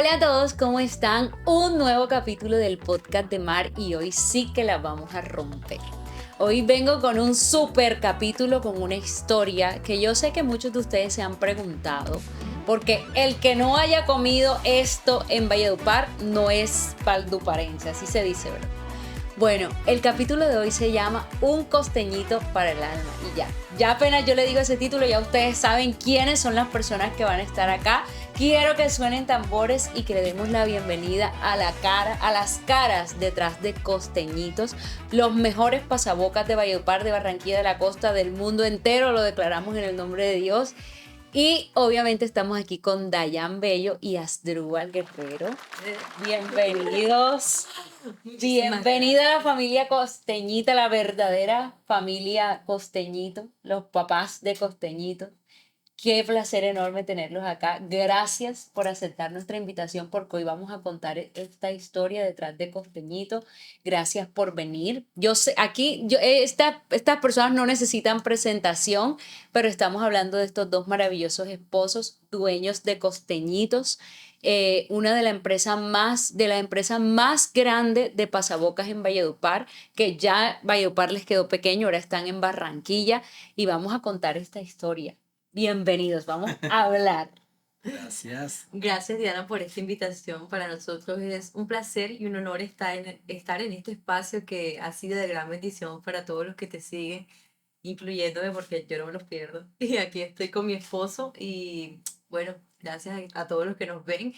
Hola a todos, ¿cómo están? Un nuevo capítulo del podcast de Mar y hoy sí que la vamos a romper. Hoy vengo con un super capítulo, con una historia que yo sé que muchos de ustedes se han preguntado, porque el que no haya comido esto en Valledupar no es valduparense, así se dice, ¿verdad? Bueno, el capítulo de hoy se llama Un costeñito para el alma y ya apenas yo le digo ese título, ya ustedes saben quiénes son las personas que van a estar acá. Quiero que suenen tambores y que le demos la bienvenida a las caras detrás de Costeñitos, los mejores pasabocas de Valledupar, de Barranquilla, de la costa, del mundo entero, lo declaramos en el nombre de Dios. Y obviamente estamos aquí con Dayan Bello y Asdrúbal Guerrero. Bienvenidos. Bienvenida a la familia Costeñita, la verdadera familia Costeñito, los papás de Costeñito. Qué placer enorme tenerlos acá. Gracias por aceptar nuestra invitación porque hoy vamos a contar esta historia detrás de Costeñito. Gracias por venir. Yo sé, estas personas no necesitan presentación, pero estamos hablando de estos dos maravillosos esposos, dueños de Costeñitos, una de la empresa más grande de pasabocas en Valledupar, que ya Valledupar les quedó pequeño, ahora están en Barranquilla y vamos a contar esta historia. Bienvenidos, vamos a hablar. Gracias. Gracias, Diana, por esta invitación. Para nosotros es un placer y un honor estar en este espacio que ha sido de gran bendición para todos los que te siguen, incluyéndome porque yo no me los pierdo. Y aquí estoy con mi esposo y bueno, gracias a todos los que nos ven.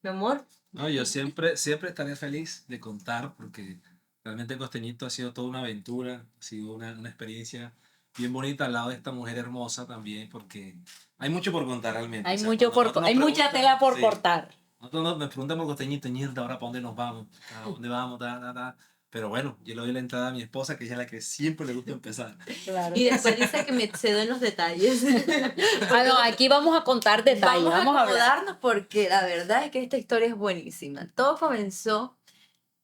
Mi amor. No, yo siempre estaré feliz de contar porque realmente Costeñito ha sido toda una aventura, ha sido una experiencia bien bonita al lado de esta mujer hermosa también porque hay mucho por contar realmente. Hay mucha tela por cortar. Nosotros nos preguntan por Costeñito, mierda, ahora para dónde nos vamos, a dónde vamos, Pero bueno, yo le doy la entrada a mi esposa, que ella es la que siempre le gusta empezar. Claro. Y después dice que me excedo en los detalles. No, aquí vamos a contar detalles. Vamos a acomodarnos porque la verdad es que esta historia es buenísima. Todo comenzó.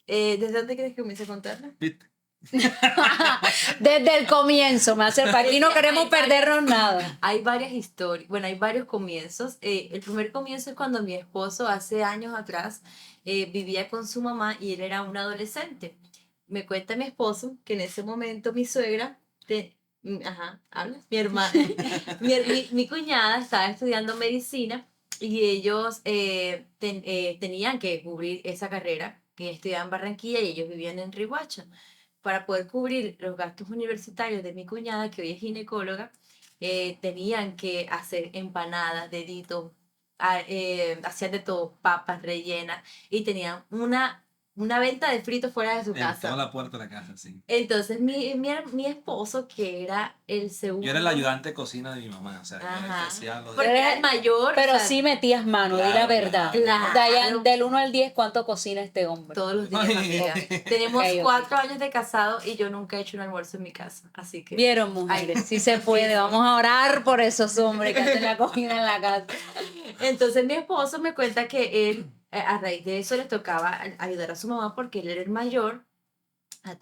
¿Desde dónde crees que comience a contarla? Desde el comienzo, aquí no queremos perdernos nada. Hay varias historias, bueno, hay varios comienzos. El primer comienzo es cuando mi esposo hace años atrás vivía con su mamá y él era un adolescente. Me cuenta mi esposo que en ese momento mi suegra, ¿hablas? Mi hermana, mi cuñada estaba estudiando medicina y ellos tenían que cubrir esa carrera, que estudiaban en Barranquilla y ellos vivían en Riohacha. Para poder cubrir los gastos universitarios de mi cuñada, que hoy es ginecóloga, tenían que hacer empanadas, deditos, hacían de todo, papas rellenas, y tenían una venta de fritos fuera de su casa. En toda la puerta de la casa, sí. Entonces mi esposo, que era el segundo... Yo era el ayudante de cocina de mi mamá, o sea, porque era el mayor. Pero sí metías mano, di la verdad. Claro. Dayan, del 1 al 10, ¿cuánto cocina este hombre? Todos los días, amiga. Tenemos 4 años de casado y yo nunca he hecho un almuerzo en mi casa, así que... Vieron, mujeres, sí se puede. Vamos a orar por esos hombres que hacen la comida en la casa. Entonces mi esposo me cuenta que él, a raíz de eso, le tocaba ayudar a su mamá porque él era el mayor,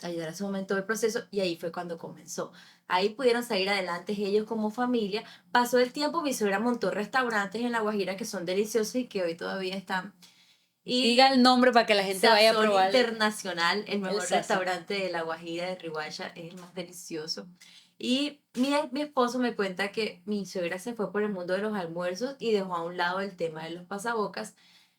ayudar a su mamá en todo el proceso, y ahí fue cuando comenzó. Ahí pudieron salir adelante ellos como familia. Pasó el tiempo, mi suegra montó restaurantes en La Guajira que son deliciosos y que hoy todavía están. Y diga el nombre para que la gente vaya a probar. Internacional, el mejor restaurante de La Guajira de Riohacha, es el más delicioso. Y mi esposo me cuenta que mi suegra se fue por el mundo de los almuerzos y dejó a un lado el tema de los pasabocas.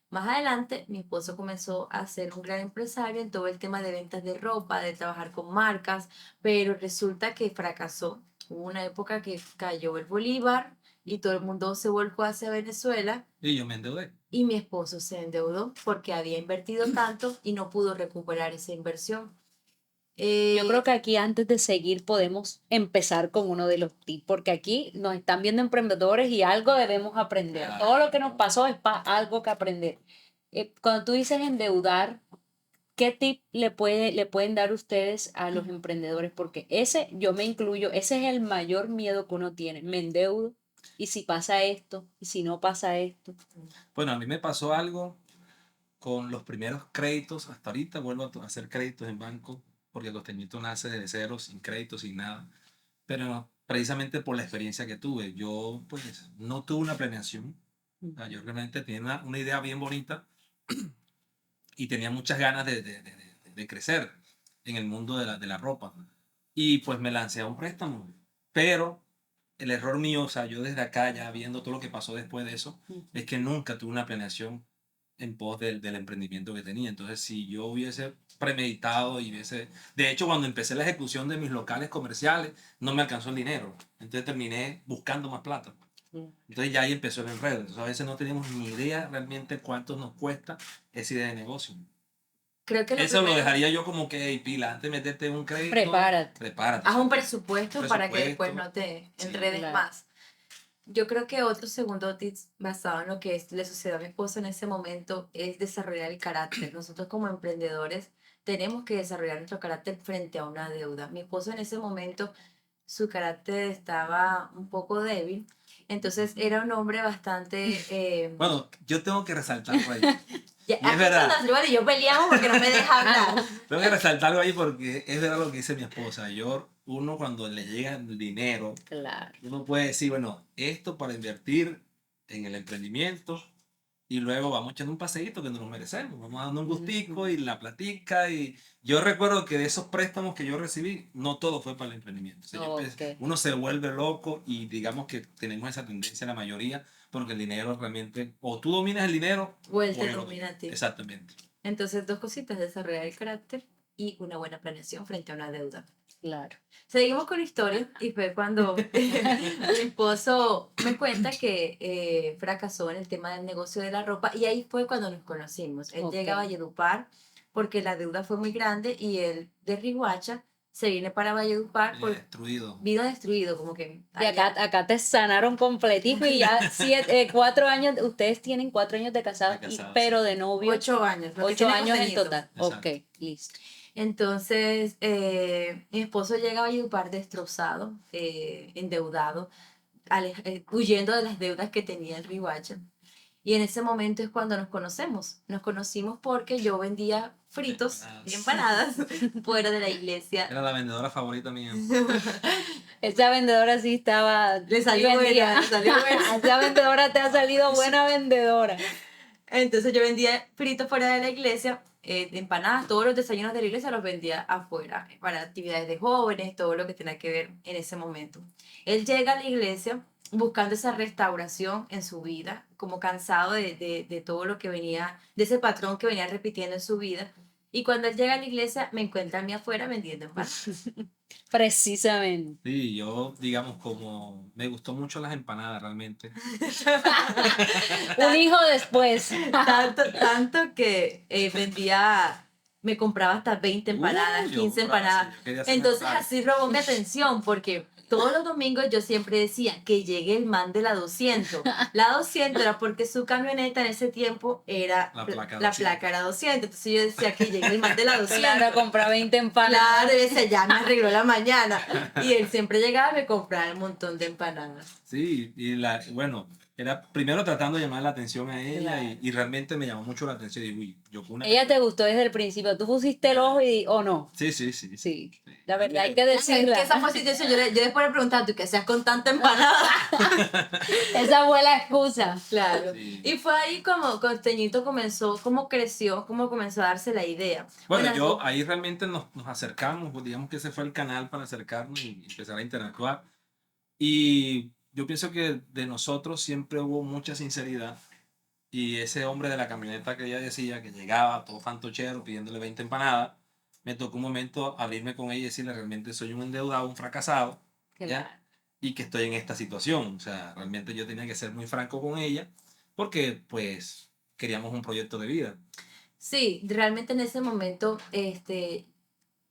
Más adelante, mi esposo comenzó a ser un gran empresario en todo el tema de ventas de ropa, de trabajar con marcas, pero resulta que fracasó. Hubo una época que cayó el bolívar y todo el mundo se volcó hacia Venezuela. Y yo me endeudé. Y mi esposo se endeudó porque había invertido tanto y no pudo recuperar esa inversión. Yo creo que aquí antes de seguir podemos empezar con uno de los tips, porque aquí nos están viendo emprendedores y algo debemos aprender. Todo lo que nos pasó es para algo que aprender. Cuando tú dices endeudar, ¿qué tip le pueden dar ustedes a los emprendedores? Porque yo me incluyo, ese es el mayor miedo que uno tiene. Me endeudo, y si pasa esto, y si no pasa esto. Bueno, a mí me pasó algo con los primeros créditos. Hasta ahorita vuelvo a hacer créditos en banco porque el Costeñito nace desde cero, sin crédito, sin nada. Pero precisamente por la experiencia que tuve, yo pues no tuve una planeación. O sea, yo realmente tenía una idea bien bonita, y tenía muchas ganas de crecer en el mundo de la ropa. Y pues me lancé a un préstamo. Pero el error mío, o sea, yo desde acá ya viendo todo lo que pasó después de eso, es que nunca tuve una planeación en pos del emprendimiento que tenía. Entonces, si yo hubiese premeditado y hubiese... De hecho, cuando empecé la ejecución de mis locales comerciales, no me alcanzó el dinero. Entonces terminé buscando más plata. Entonces ya ahí empezó el enredo. Entonces a veces no tenemos ni idea realmente cuánto nos cuesta esa idea de negocio. Creo que lo Eso lo primero, dejaría yo como que, hey, pila, antes de meterte un crédito, Prepárate. prepárate. haz un presupuesto para que después Presupuesto. no te Sí, enredes claro. más. Yo creo que otro segundo tip basado en lo que le sucedió a mi esposo en ese momento es desarrollar el carácter. Nosotros como emprendedores tenemos que desarrollar nuestro carácter frente a una deuda. Mi esposo en ese momento, su carácter estaba un poco débil, entonces era un hombre bastante... Bueno, yo tengo que resaltar algo ahí. ya, Y es aquí verdad. cuando Andrés y yo peleamos porque no me deja hablar. Tengo que resaltar algo ahí porque es verdad lo que dice mi esposa. Uno cuando le llega el dinero, Claro. uno puede decir, bueno, esto para invertir en el emprendimiento y luego vamos echando un paseíto que nos lo merecemos. Vamos dando un gustico y la platica. Y yo recuerdo que de esos préstamos que yo recibí, no todo fue para el emprendimiento. O sea, Ok. uno se vuelve loco y digamos que tenemos esa tendencia la mayoría porque el dinero realmente, o tú dominas el dinero O él o te yo lo domina a ti. Exactamente. Entonces, dos cositas, desarrollar el carácter y una buena planeación frente a una deuda. Claro. Seguimos con la historia y fue cuando mi esposo me cuenta que fracasó en el tema del negocio de la ropa y ahí fue cuando nos conocimos. Él Ok. llega a Valledupar porque la deuda fue muy grande y él de Riguacha se viene para Valledupar Destruido. vino destruido, como que Y acá te sanaron completico y ya 4 años, ustedes tienen 4 años de casados, De casados, pero sí. de novios 8 años. lo que 8 tenemos años en tenido. total. Exacto. Ok, listo. Entonces, mi esposo llega a Valledupar destrozado, endeudado, huyendo de las deudas que tenía en Riohacha. Y en ese momento es cuando nos conocemos. Nos conocimos porque yo vendía fritos y empanadas fuera de la iglesia. Era la vendedora favorita mía. Esa vendedora sí estaba. Le salió sí buena, vendía. le salió buena. Esa vendedora te ha salido buena vendedora. Entonces yo vendía fritos fuera de la iglesia, empanadas, todos los desayunos de la iglesia los vendía afuera, para actividades de jóvenes, todo lo que tenía que ver en ese momento. Él llega a la iglesia buscando esa restauración en su vida, como cansado de todo lo que venía, de ese patrón que venía repitiendo en su vida. Y cuando él llega a la iglesia, me encuentra a mí afuera vendiendo empanadas. Precisamente. Sí, yo, digamos, como me gustó mucho las empanadas realmente. Un hijo después. Tanto que vendía, me compraba hasta 20 empanadas, Yo 15 compraba, empanadas. sí, yo quería hacer Entonces empanadas. así robó mi atención porque todos los domingos yo siempre decía que llegue el man de la 200. La 200 era porque su camioneta en ese tiempo era, La placa la 200. placa era 200. Entonces yo decía que llegue el man de la 200. Claro, a comprar 20 empanadas. Claro, y decía, ya me arregló la mañana. Y él siempre llegaba y me compraba un montón de empanadas. Sí, bueno, era primero tratando de llamar la atención a ella Claro. y realmente me llamó mucho la atención. Y digo, uy, yo con una... Ella te gustó desde el principio. Tú pusiste el ojo o no. Sí. Sí. La verdad hay que Es que decirla. esa fue situación. Yo después le preguntaba, ¿tú qué hacías con tanta empanada? Esa fue la excusa. Claro. Sí. Y fue ahí como Costeñito comenzó, como creció, como comenzó a darse la idea. Bueno, ahí realmente nos acercamos, pues, digamos que ese fue el canal para acercarnos y empezar a interactuar. Y yo pienso que de nosotros siempre hubo mucha sinceridad. Y ese hombre de la camioneta que ella decía, que llegaba todo fantochero pidiéndole 20 empanadas, me tocó un momento abrirme con ella y decirle, realmente soy un endeudado, un fracasado, Claro. ¿ya? Y que estoy en esta situación. O sea, realmente yo tenía que ser muy franco con ella porque pues queríamos un proyecto de vida. Sí, realmente en ese momento,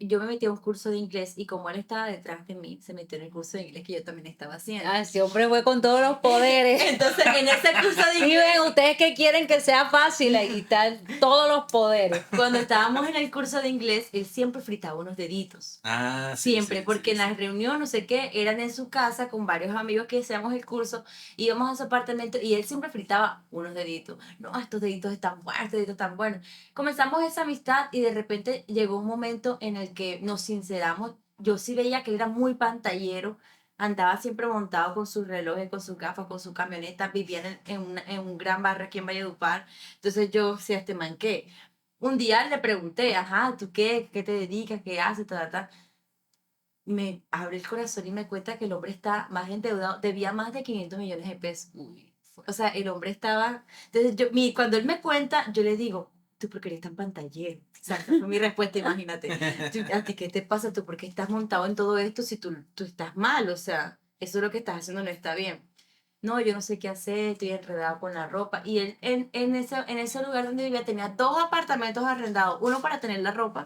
yo me metí a un curso de inglés y como él estaba detrás de mí, se metió en el curso de inglés que yo también estaba haciendo. Ah, ese hombre fue con todos los poderes. Entonces, en ese curso de Y inglés, ven, ustedes que quieren que sea fácil, ahí están todos los poderes. cuando estábamos en el curso de inglés, él siempre fritaba unos deditos. Ah, sí, Siempre, sí, porque sí, en sí. las reuniones, no sé qué, eran en su casa con varios amigos que hacíamos el curso, íbamos a su apartamento y él siempre fritaba unos deditos. No, estos deditos están buenos, estos deditos están buenos. Comenzamos esa amistad y de repente llegó un momento en el que nos sinceramos. Yo sí veía que él era muy pantallero andaba siempre montado con sus relojes, con sus gafas, con su camioneta, vivía en un gran barrio aquí en Valledupar. Entonces yo decía, este man, ¿qué? Un día le pregunté, ajá, ¿tú qué? ¿Qué te dedicas? ¿Qué haces? Ta, ta, ta. Me abre el corazón y me cuenta que el hombre está más endeudado, debía más de 500 millones de pesos. Uy, O sea, el hombre estaba... Entonces, cuando él me cuenta, yo le digo, ¿tú por qué eres tan pantallero? O sea, esa fue mi respuesta, imagínate. ¿A ti qué te pasa? ¿Tú por qué estás montado en todo esto si tú estás mal? O sea, eso es lo que estás haciendo no está bien. No, yo no sé qué hacer, estoy enredado con la ropa. Y él en ese lugar donde vivía tenía 2 apartamentos arrendados, uno para tener la ropa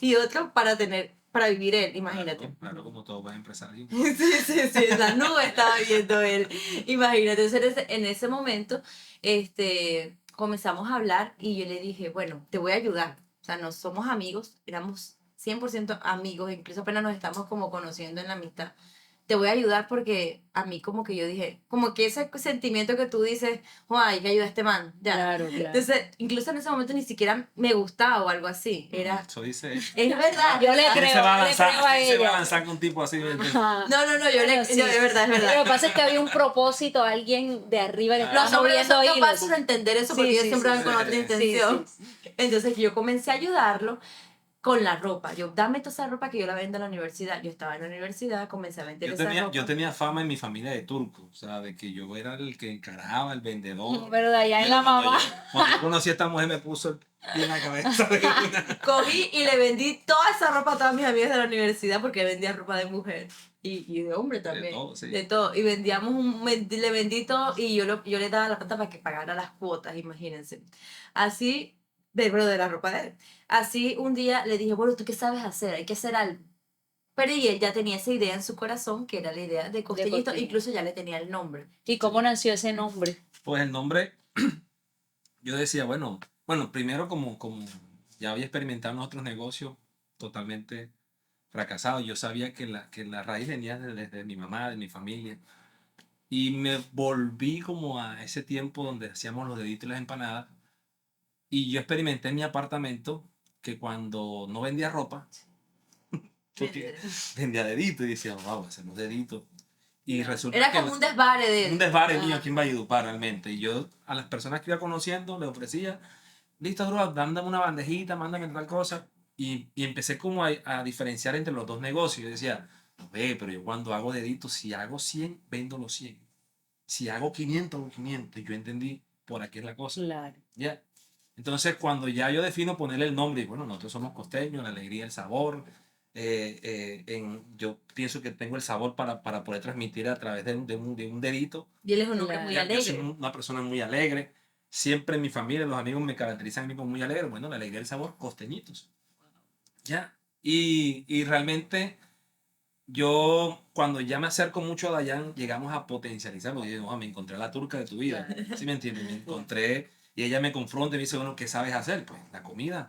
y otro para vivir él, imagínate. Claro, como todo buen empresario. Sí, sí, sí, en la nube estaba viendo él. Imagínate, entonces en ese momento comenzamos a hablar y yo le dije, bueno, te voy a ayudar. O sea, no somos amigos, éramos 100% amigos, incluso apenas nos estamos como conociendo en la amistad. Te voy a ayudar porque a mí como que yo dije, como que ese sentimiento que tú dices, oh, hay que ayudar a este man, ya. claro, claro. Entonces, incluso en ese momento ni siquiera me gustaba o algo así. Era, Eso dice. es verdad. Yo le ¿verdad? creo, Se va a le lanzar, creo a se va ella. a lanzar con un tipo así. Ajá. No, Bueno, sí. es verdad, es verdad. Lo que pasa es que había un propósito, alguien de arriba que estaba Los hombres moviendo son hilos. capaces de entender eso porque Sí, ellos sí, siempre sí, van con sí. otra Sí, intención. sí, Entonces yo comencé a ayudarlo con la ropa. Yo, dame toda esa ropa que yo la vendo en la universidad. Yo estaba en la universidad, comencé a vender esa ropa. Yo tenía fama en mi familia de turco, o sea, de que yo era el que encaraba, el vendedor. ¿Verdad? Ya en la Cuando mamá. cuando yo conocí a esta mujer me puso el pie en la cabeza. De una. Cogí y le vendí toda esa ropa a todas mis amigas de la universidad porque vendía ropa de mujer. Y de hombre también. todo, sí. De todo. Y le vendí todo y yo le daba la plata para que pagara las cuotas, imagínense. Así, de la ropa de él. Así un día le dije, bueno, ¿tú qué sabes hacer? Hay que hacer algo. Pero y él ya tenía esa idea en su corazón, que era la idea de Costellito, Costello. incluso ya le tenía el nombre. ¿Y cómo nació ese nombre? Pues el nombre, yo decía, bueno, primero como ya había experimentado en otros negocios totalmente fracasados, yo sabía que la raíz venía desde mi mamá, de mi familia. Y me volví como a ese tiempo donde hacíamos los deditos y las empanadas. Y yo experimenté en mi apartamento que cuando no vendía ropa, porque vendía deditos y decía, wow, hacemos deditos. Y resulta Era que como un desvare de un él. desvare mío aquí en Valledupar realmente. Y yo a las personas que iba conociendo les ofrecía, listo, bro, mándame una bandejita, mándame tal cosa. Y empecé como a diferenciar entre los dos negocios. Yo decía, no ve, pero yo cuando hago deditos, si hago 100, vendo los 100. Si hago 500, hago 500. Y yo entendí, por aquí es la cosa. Claro. ¿Ya? Entonces, cuando ya yo defino ponerle el nombre, y bueno, nosotros somos costeños, la alegría, el sabor, yo pienso que tengo el sabor para poder transmitir a través de un dedito. Y él es un hombre Claro. muy Yo soy alegre. una persona muy alegre. Siempre en mi familia, los amigos me caracterizan a mí como muy alegre. Bueno, la alegría, el sabor, costeñitos. ¿Ya? Y realmente yo, cuando ya me acerco mucho a Dayan, llegamos a potencializar, porque yo, me encontré a la turca de tu vida. ¿Sí me entiendes? Me encontré y ella me confronta y me dice, bueno, ¿qué sabes hacer? Pues la comida.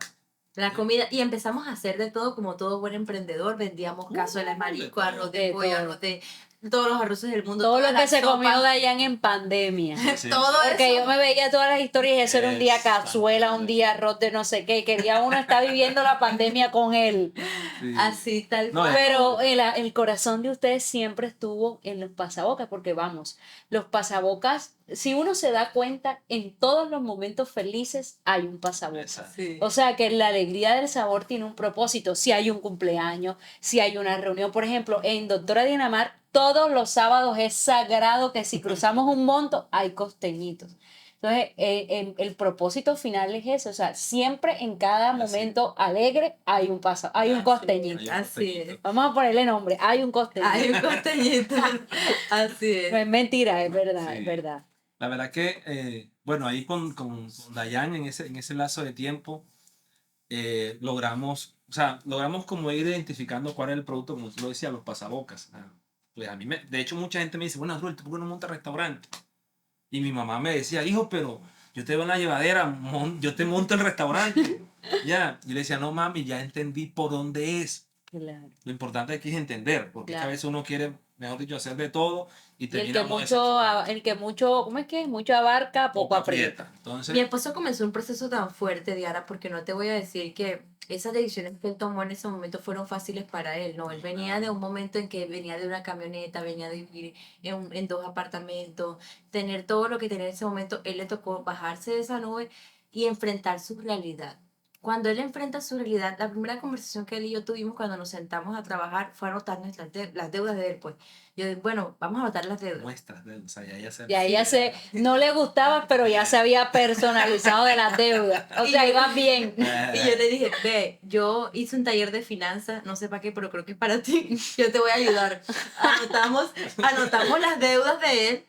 La comida, y empezamos a hacer de todo como todo buen emprendedor. Vendíamos cazuelas, de marisco, todo. arroz de De pollo, todo. arroz de todos los arroces del mundo. Todo lo todas que las se comió sopas. Dayan en pandemia. Sí, Todo Porque eso. yo me veía todas las historias y eso era un día cazuela, un Exactamente. día arroz de no sé qué. Y quería uno estar viviendo la pandemia con él. Sí. Así, tal No, cual. Pero el corazón de ustedes siempre estuvo en los pasabocas, porque vamos, los pasabocas, si uno se da cuenta, en todos los momentos felices hay un pasabocas. Exacto. Sí. O sea que la alegría del sabor tiene un propósito. Si hay un cumpleaños, si hay una reunión, por ejemplo, en Doctora Dinamar, todos los sábados es sagrado que si cruzamos un monto, hay costeñitos. Entonces, el propósito final es eso, o sea, siempre en cada Así. momento alegre hay un hay un costeñito. Hay un Así costeñito. es. Vamos a ponerle nombre, hay un costeñito. Hay un costeñito. Así No es. es mentira, es verdad, Sí. es verdad. La verdad que, bueno, ahí con Dayan en ese lazo de tiempo, logramos como ir identificando cuál era el producto, como tú lo decías, los pasabocas. Pues a mí, de hecho, mucha gente me dice, bueno, Arturo, ¿por qué no montas restaurante? Y mi mamá me decía, hijo, pero yo te veo en la llevadera, yo te monto el restaurante. Ya, yo le decía, no, mami, ya entendí por dónde es. Claro. Lo importante aquí es entender, porque es que a Claro. veces uno quiere, mejor dicho, hacer de todo y Y termina uno decepcionado. el que mucho, ¿cómo es que? Mucho abarca, poco aprieta. Entonces, Mi esposo comenzó un proceso tan fuerte, Diana, porque no te voy a decir que esas decisiones que él tomó en ese momento fueron fáciles para él, ¿no? Él venía de un momento en que venía de una camioneta, venía de vivir en 2 apartamentos, tener todo lo que tenía en ese momento, él le tocó bajarse de esa nube y enfrentar su realidad. Cuando él enfrenta su realidad, la primera conversación que él y yo tuvimos cuando nos sentamos a trabajar fue anotar las deudas de él, pues. Yo dije, bueno, vamos a anotar las deudas. Muestras de, o sea, ya se... Y a ella no le gustaba, pero ya se había personalizado de las deudas. O sea, iba bien. Y yo le dije, ve, yo hice un taller de finanzas, no sé para qué, pero creo que es para ti. Yo te voy a ayudar. Anotamos las deudas de él.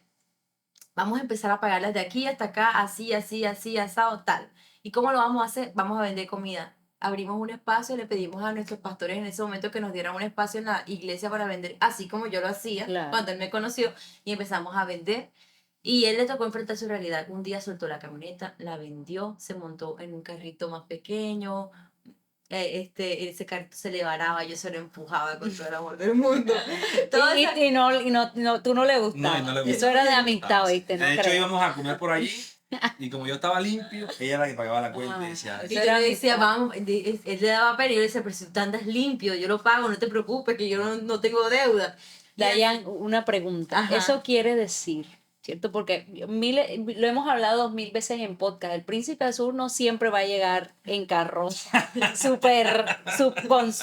Vamos a empezar a pagarlas de aquí hasta acá, así, así, así, asado, tal. ¿Y cómo lo vamos a hacer? Vamos a vender comida. Abrimos un espacio, le pedimos a nuestros pastores en ese momento que nos dieran un espacio en la iglesia para vender, así como yo lo hacía Claro. cuando él me conoció, y empezamos a vender. Y él le tocó enfrentar su realidad. Un día soltó la camioneta, la vendió, se montó en un carrito más pequeño. Ese carrito se le varaba, yo se lo empujaba con todo el amor del mundo. Todo Y, esa- y no, tú no le gustabas. No, y no le Eso gustaba. era de amistad, ¿oíste? No De hecho, creo. íbamos a comer por allí y como yo estaba limpio, ella era la que pagaba la cuenta y decía, Y yo le decía, vamos, él le daba pena y yo le decía, pero si tú andas limpio, yo lo pago, no te preocupes, que yo no tengo deuda. Dayan, una pregunta. Ajá. Eso quiere decir, ¿cierto? Porque lo hemos hablado 2000 veces en podcast. El Príncipe Azul no siempre va a llegar en carro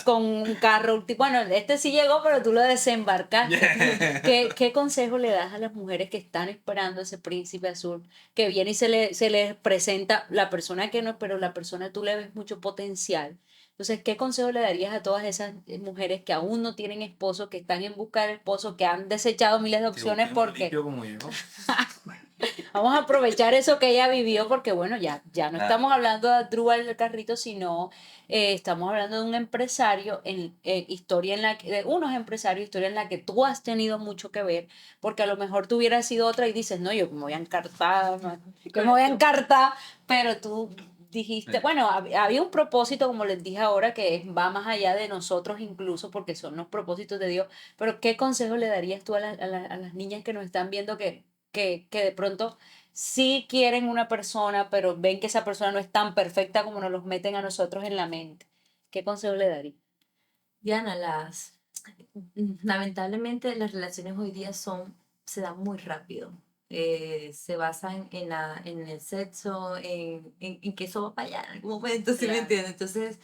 con un carro. Bueno, este sí llegó, pero tú lo desembarcaste. ¿Qué consejo le das a las mujeres que están esperando ese Príncipe Azul? Que viene y se les presenta la persona que no, pero la persona tú le ves mucho potencial. Entonces, ¿qué consejo le darías a todas esas mujeres que aún no tienen esposo, que están en busca del esposo, que han desechado miles de opciones porque limpio como yo. vamos a aprovechar eso que ella vivió porque bueno, ya no Claro. estamos hablando de Drúbal del Carrito, sino estamos hablando de un empresario, de unos empresarios, historia en la que tú has tenido mucho que ver, porque a lo mejor tú hubieras sido otra y dices, no, yo me voy a encartar, yo me voy a encartar, pero tú dijiste, Sí. bueno, había un propósito, como les dije ahora, que va más allá de nosotros incluso, porque son los propósitos de Dios, pero ¿qué consejo le darías tú a las niñas que nos están viendo que de pronto sí quieren una persona, pero ven que esa persona no es tan perfecta como nos los meten a nosotros en la mente? ¿Qué consejo le daría? Diana, lamentablemente las relaciones hoy día se dan muy rápido. Se basan en el sexo, en que eso va para allá en algún momento, ¿sí me Claro. entiendes? Entonces,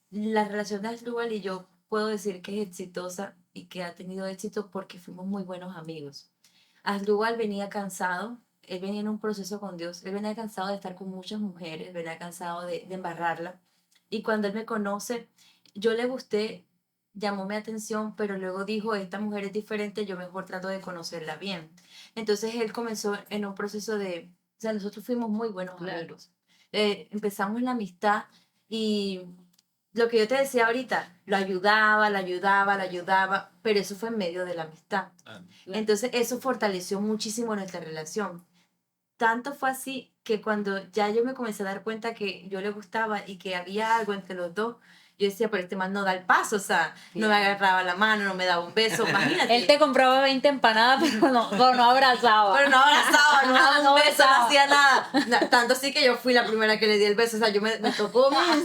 la relación de Asdrúbal y yo puedo decir que es exitosa y que ha tenido éxito porque fuimos muy buenos amigos. Asdrúbal venía cansado, él venía en un proceso con Dios, él venía cansado de estar con muchas mujeres, venía cansado de embarrarla. Y cuando él me conoce, yo le gusté, llamó mi atención, pero luego dijo, esta mujer es diferente, yo mejor trato de conocerla bien. Entonces él comenzó en un proceso o sea, nosotros fuimos muy buenos Claro. amigos. Empezamos la amistad y lo que yo te decía ahorita, lo ayudaba, la ayudaba, pero eso fue en medio de la amistad. Ah, Entonces eso fortaleció muchísimo nuestra relación. Tanto fue así que cuando ya yo me comencé a dar cuenta que yo le gustaba y que había algo entre los dos, yo decía, pero este man no da el paso, o sea, no me agarraba la mano, no me daba un beso, imagínate. Él te compraba 20 empanadas, pero no abrazaba. Pero no abrazaba, no daba un No beso, besaba. no hacía nada. Tanto así que yo fui la primera que le di el beso, o sea, yo me tocó más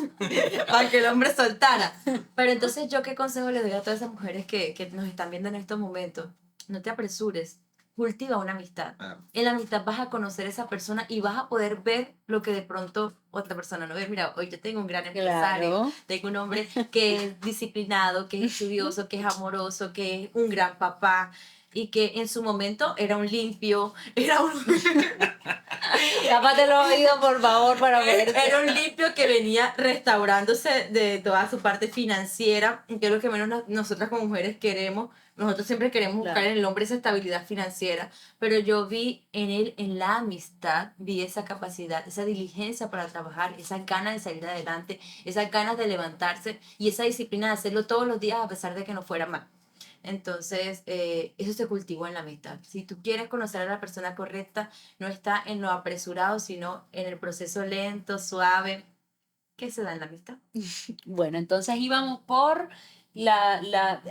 para que el hombre soltara. Pero entonces, ¿yo qué consejo le doy a todas esas mujeres que nos están viendo en estos momentos? No te apresures, cultiva una amistad. claro. En la amistad vas a conocer a esa persona y vas a poder ver lo que de pronto otra persona no ve. Mira, hoy yo tengo un gran empresario, Claro. tengo un hombre que es disciplinado, que es estudioso, que es amoroso, que es un gran papá y que en su momento era un limpio, era un... Tápate los oídos, por favor, para ver. Era un limpio que venía restaurándose de toda su parte financiera, que es lo que menos nosotras como mujeres queremos. Nosotros siempre queremos buscar Claro. en el hombre esa estabilidad financiera, pero yo vi en él, en la amistad, vi esa capacidad, esa diligencia para trabajar, esas ganas de salir adelante, esas ganas de levantarse y esa disciplina de hacerlo todos los días a pesar de que no fuera mal. Entonces, eso se cultivó en la amistad. Si tú quieres conocer a la persona correcta, no está en lo apresurado, sino en el proceso lento, suave, que se da en la amistad. Bueno, entonces íbamos por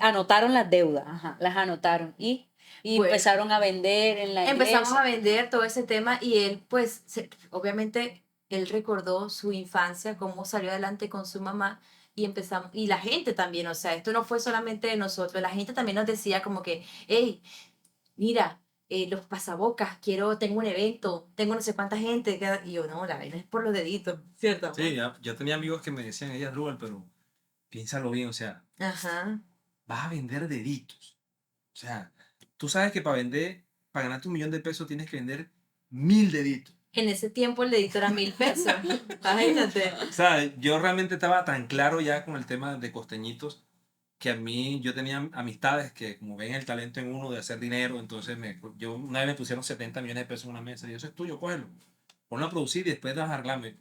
anotaron las deudas, ajá, las anotaron y Bueno. empezaron a vender en la Empezamos iglesia. a vender todo ese tema y él, pues, obviamente él recordó su infancia, cómo salió adelante con su mamá y empezamos, y la gente también, o sea, esto no fue solamente de nosotros, la gente también nos decía como que, hey, mira, los pasabocas, tengo un evento, tengo no sé cuánta gente, y yo, no, la vaina es por los deditos, ¿cierto, amor? Sí, yo tenía amigos que me decían, ella Rubén, pero piénsalo bien, o sea, Ajá. vas a vender deditos. O sea, tú sabes que para ganarte 1 millón de pesos tienes que vender 1000 deditos. En ese tiempo el dedito era 1.000 pesos, imagínate. O sea, yo realmente estaba tan claro ya con el tema de costeñitos que a mí yo tenía amistades que como ven el talento en uno de hacer dinero, entonces yo una vez me pusieron 70 millones de pesos en una mesa y eso es tuyo, cógelo, ponlo a producir y después vas a arreglarme.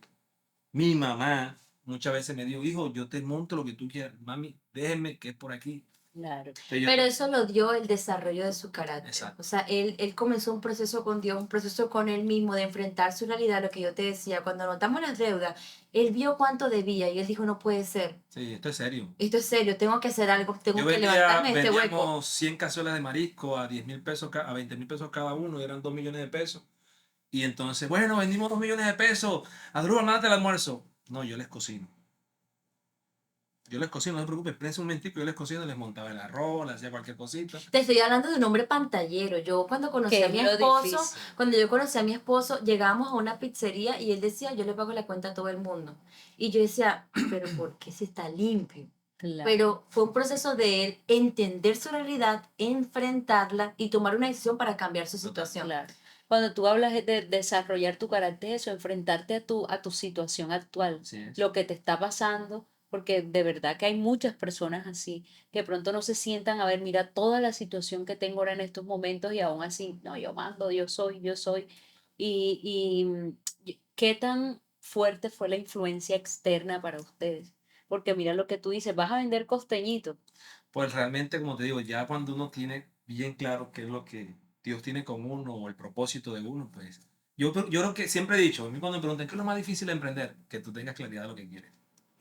Mi mamá muchas veces me dijo, hijo, yo te monto lo que tú quieras, mami, déjeme que es por aquí. Claro. Entonces Pero eso lo dio el desarrollo de su carácter. Exacto. O sea, él comenzó un proceso con Dios, un proceso con él mismo de enfrentar su realidad, lo que yo te decía, cuando anotamos las deudas, él vio cuánto debía y él dijo, no puede ser, Sí, esto es serio. esto es serio, tengo que hacer algo, tengo Yo que levantarme de este hueco. vendíamos 100 cazuelas de marisco a 10.000 pesos, a 20.000 pesos cada uno, y eran 2 millones de pesos. Y entonces, bueno, vendimos 2 millones de pesos. Adrúbal, mándate el almuerzo. No, yo les cocino. Yo les cocino, no se preocupen, espérense un momentico, yo les cocino, les montaba el arroz, les hacía cualquier cosita. Te estoy hablando de un hombre pantallero. Yo cuando conocí Que a es mi lo esposo, difícil. cuando yo conocí a mi esposo, llegábamos a una pizzería y él decía, yo le pago la cuenta a todo el mundo. Y yo decía, pero ¿por qué si está limpio? Claro. Pero fue un proceso de él entender su realidad, enfrentarla y tomar una decisión para cambiar su situación. Claro. Cuando tú hablas de desarrollar tu carácter, eso, enfrentarte a tu situación actual, Así es. lo que te está pasando, porque de verdad que hay muchas personas así, que pronto no se sientan a ver, mira toda la situación que tengo ahora en estos momentos y aún así, no, yo mando, yo soy. ¿Qué tan fuerte fue la influencia externa para ustedes? Porque mira lo que tú dices, vas a vender costeñitos. Pues realmente, como te digo, ya cuando uno tiene bien claro qué es lo que Dios tiene con uno o el propósito de uno, pues yo creo que siempre he dicho, a mí cuando me preguntan qué es lo más difícil de emprender, que tú tengas claridad de lo que quieres.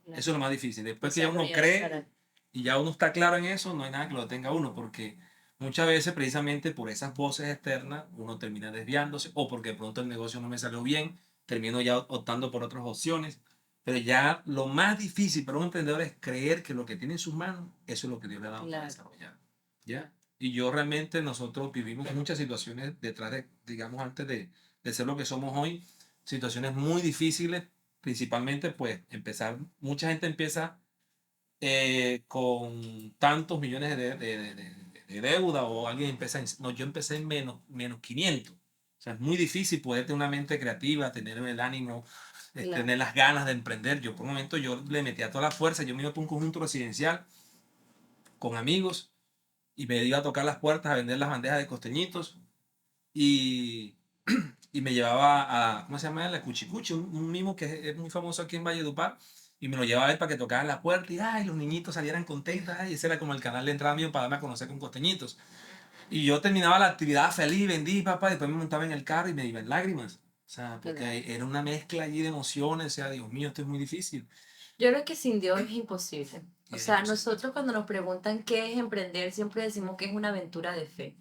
Claro. Eso es lo más difícil. Después que ya uno Desarrollar el cree carácter. y ya uno está claro en eso, no hay nada que lo detenga a uno, porque muchas veces precisamente por esas voces externas uno termina desviándose o porque de pronto el negocio no me salió bien, termino ya optando por otras opciones. Pero ya lo más difícil para un emprendedor es creer que lo que tiene en sus manos, eso es lo que Dios le ha dado para Claro. desarrollar. ¿Ya? Y yo realmente, nosotros vivimos muchas situaciones detrás de, digamos, antes de ser lo que somos hoy, situaciones muy difíciles, principalmente pues empezar, mucha gente empieza con tantos millones de deuda o alguien empieza en, no, yo empecé en menos 500. O sea, es muy difícil poder tener una mente creativa, tener el ánimo, Claro. tener las ganas de emprender. Yo por un momento yo le metía toda la fuerza, yo me iba por un conjunto residencial con amigos y me iba a tocar las puertas a vender las bandejas de costeñitos y, y me llevaba a, ¿cómo se llama? La Cuchicuchi, un mimo que es muy famoso aquí en Valledupar, y me lo llevaba a él para que tocaran la puerta y ay, los niñitos salieran contentos, ay, ese era como el canal de entrada mío para darme a conocer con costeñitos. Y yo terminaba la actividad feliz, vendí, papá, y después me montaba en el carro y me iba en lágrimas. O sea, porque Claro. era una mezcla allí de emociones, o sea, Dios mío, esto es muy difícil. Yo creo que sin Dios es imposible. Y O es sea, imposible. nosotros cuando nos preguntan qué es emprender, siempre decimos que es una aventura de fe.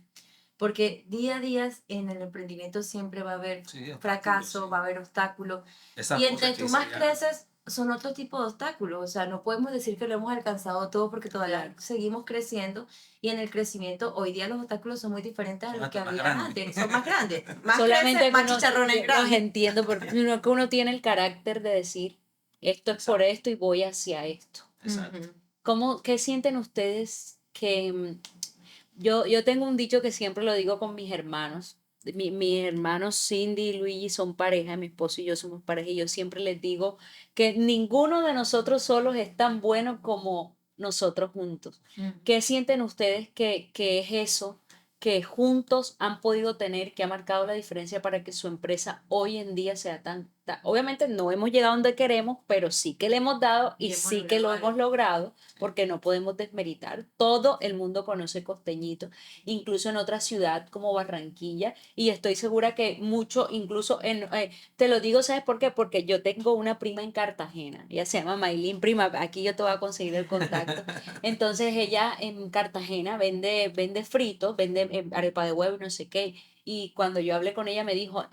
Porque día a día en el emprendimiento siempre va a haber Sí, obstáculos, fracaso, sí. va a haber obstáculos. Esas Y cosas entre que tú se más llaman. creces, son otro tipo de obstáculos. O sea, no podemos decir que lo hemos alcanzado todo porque todavía Claro. seguimos creciendo. Y en el crecimiento, hoy día los obstáculos son muy diferentes a Son los que hasta más había grandes. antes. Son más grandes. Más Solamente creces, que más uno, chicharrones los grandes. entiendo, porque uno, que uno tiene el carácter de decir, esto es por Exacto. esto y voy hacia esto. Exacto. ¿Qué sienten ustedes que yo tengo un dicho que siempre lo digo con mis hermanos? Mis hermanos Cindy y Luigi son pareja, mi esposo y yo somos pareja, y yo siempre les digo que ninguno de nosotros solos es tan bueno como nosotros juntos. ¿Qué sienten ustedes que es eso que juntos han podido tener, que ha marcado la diferencia para que su empresa hoy en día sea obviamente no hemos llegado donde queremos, pero sí que le hemos dado y Y hemos sí que lo logrado hemos algo. logrado, porque no podemos desmeritar. Todo el mundo conoce Costeñito, incluso en otra ciudad como Barranquilla, y estoy segura que mucho, incluso te lo digo, ¿sabes por qué? Porque yo tengo una prima en Cartagena, ella se llama Maylin Prima, aquí yo te voy a conseguir el contacto. Entonces ella en Cartagena vende fritos, vende arepa de huevo y no sé qué, y cuando yo hablé con ella me dijo,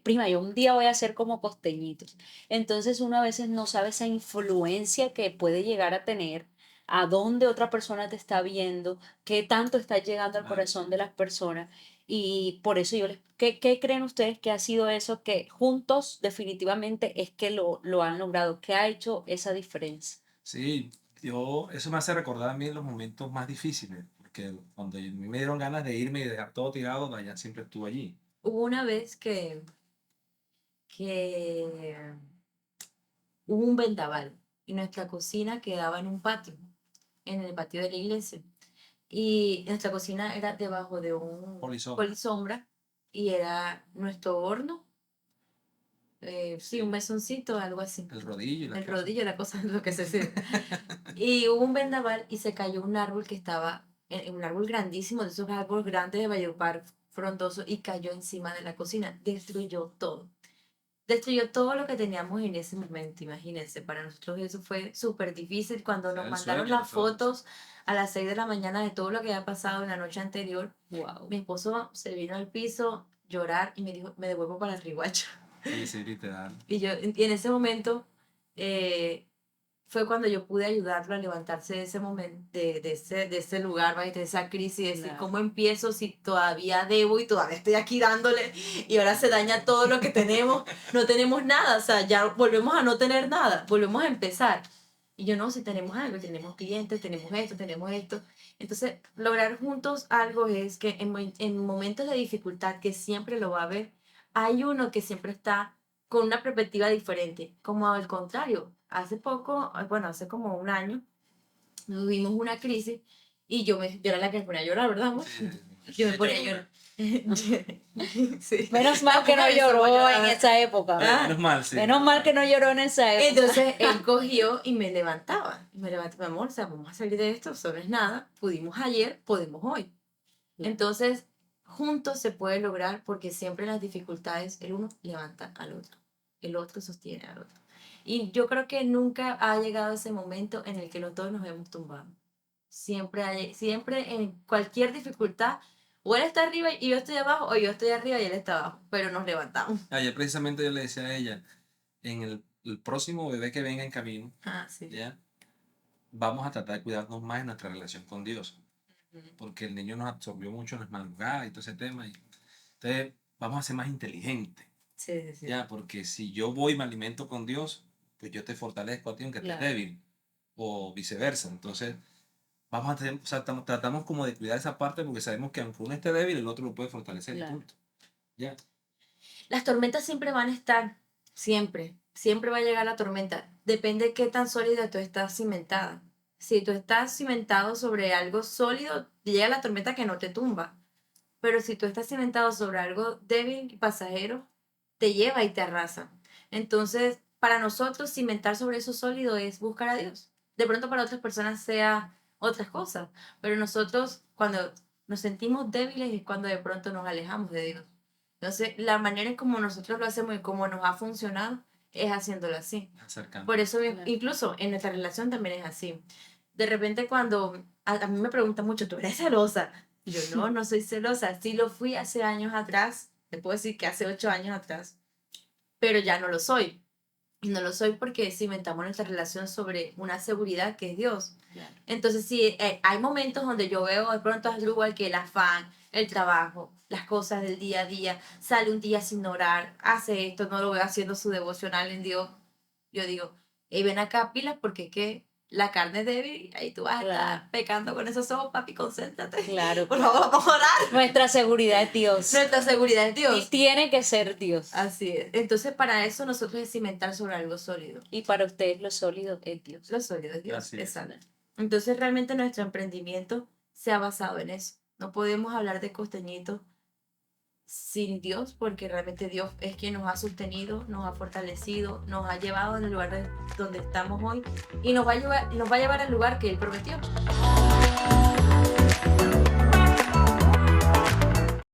prima, yo un día voy a hacer como costeñitos. Entonces uno a veces no sabe esa influencia que puede llegar a tener, a dónde otra persona te está viendo, qué tanto está llegando al Claro. corazón de las personas. Y por eso ¿qué creen ustedes que ha sido eso que juntos definitivamente es que lo han logrado? ¿Qué ha hecho esa diferencia? Sí, eso me hace recordar a mí los momentos más difíciles, porque cuando a mí me dieron ganas de irme y dejar todo tirado, allá siempre estuve allí. Hubo una vez que hubo un vendaval y nuestra cocina quedaba en un patio, en el patio de la iglesia. Y nuestra cocina era debajo de un Polisombra. polisombra y era nuestro horno, sí, un mesoncito, algo así. El rodillo y las El cosas. rodillo, la cosa, lo que se sirve. Y hubo un vendaval y se cayó un árbol que estaba, un árbol grandísimo, de esos árboles grandes de Valledupar, frondoso, y cayó encima de la cocina. Destruyó todo. Destruyó todo lo que teníamos en ese momento, imagínense. Para nosotros eso fue súper difícil. Cuando Era nos el mandaron sueño de las todos. fotos a las 6 de la mañana de todo lo que había pasado en la noche anterior, Wow. mi esposo se vino al piso llorar y me dijo, me devuelvo para el Riguacho. Sí, sí, literal. Y en ese momento fue cuando yo pude ayudarlo a levantarse de ese momento, de ese lugar, ¿vale? De esa crisis, de decir, Claro. ¿cómo empiezo si todavía debo y todavía estoy aquí dándole y ahora se daña todo lo que tenemos? No tenemos nada, o sea, ya volvemos a no tener nada, volvemos a empezar. Y yo no, si tenemos algo, tenemos clientes, tenemos esto, tenemos esto. Entonces, lograr juntos algo es que en momentos de dificultad, que siempre lo va a haber, hay uno que siempre está con una perspectiva diferente, como al contrario. Hace poco, bueno, hace como un año, tuvimos una crisis y yo era la que me ponía a llorar, ¿verdad, amor? Sí, Yo me sí, ponía a yo- llorar. Sí. Menos mal que no Mujeres lloró somos en lloradoras. esa época. Oye, menos mal, sí. Menos mal que no lloró en esa época. Entonces él cogió y me levantaba. Me levantaba, mi amor, o sea, vamos a salir de esto, eso no es nada. Pudimos ayer, podemos hoy. Entonces, juntos se puede lograr porque siempre en las dificultades el uno levanta al otro, el otro sostiene al otro. Y yo creo que nunca ha llegado ese momento en el que los dos nos hemos tumbado. Siempre en cualquier dificultad, o él está arriba y yo estoy abajo, o yo estoy arriba y él está abajo, pero nos levantamos. Ayer precisamente yo le decía a ella, en el próximo bebé que venga en camino, Ah, sí. ¿ya? Vamos a tratar de cuidarnos más en nuestra relación con Dios, porque el niño nos absorbió mucho en las madrugadas y todo ese tema. Entonces, vamos a ser más inteligentes, Sí, sí, sí. ¿ya? Porque si yo voy y me alimento con Dios, pues yo te fortalezco a ti aunque estés Claro. débil, o viceversa. Entonces, vamos a tener, o sea, tratamos como de cuidar esa parte porque sabemos que aunque uno esté débil, el otro lo puede fortalecer. Claro. Punto. ¿Ya? Las tormentas siempre van a estar, siempre, siempre va a llegar la tormenta. Depende de qué tan sólida tú estás cimentada. Si tú estás cimentado sobre algo sólido, llega la tormenta que no te tumba. Pero si tú estás cimentado sobre algo débil y pasajero, te lleva y te arrasa. Entonces, para nosotros, cimentar sobre eso sólido es buscar a Dios. De pronto para otras personas sea otras cosas, pero nosotros cuando nos sentimos débiles es cuando de pronto nos alejamos de Dios. Entonces, la manera en como nosotros lo hacemos y cómo nos ha funcionado es haciéndolo así. Acercando. Por eso, Claro. incluso en nuestra relación también es así. De repente cuando a mí me preguntan mucho, ¿tú eres celosa? Y yo, no, no soy celosa. Sí lo fui hace años atrás. Te puedo decir que hace 8 años atrás. Pero ya no lo soy. Y no lo soy porque cimentamos nuestra relación sobre una seguridad que es Dios. Claro. Entonces, sí, hay momentos donde yo veo de pronto a igual que el afán, el trabajo, las cosas del día a día, sale un día sin orar, hace esto, no lo veo haciendo su devocional en Dios. Yo digo, hey, ven acá, pilas, porque que la carne es débil, ahí tú vas a Claro. estar pecando con esos ojos, papi, concéntrate. Claro. Por favor, vamos a orar. Nuestra seguridad es Dios. Nuestra seguridad es Y Dios. tiene que ser Dios. Así es. Entonces, para eso nosotros es cimentar sobre algo sólido. Y para ustedes lo sólido es Dios. Lo sólido es Dios. Así es. Exacto. Entonces, realmente nuestro emprendimiento se ha basado en eso. No podemos hablar de costeñito sin Dios, porque realmente Dios es quien nos ha sostenido, nos ha fortalecido, nos ha llevado en el lugar donde estamos hoy y nos va a llevar al lugar que Él prometió.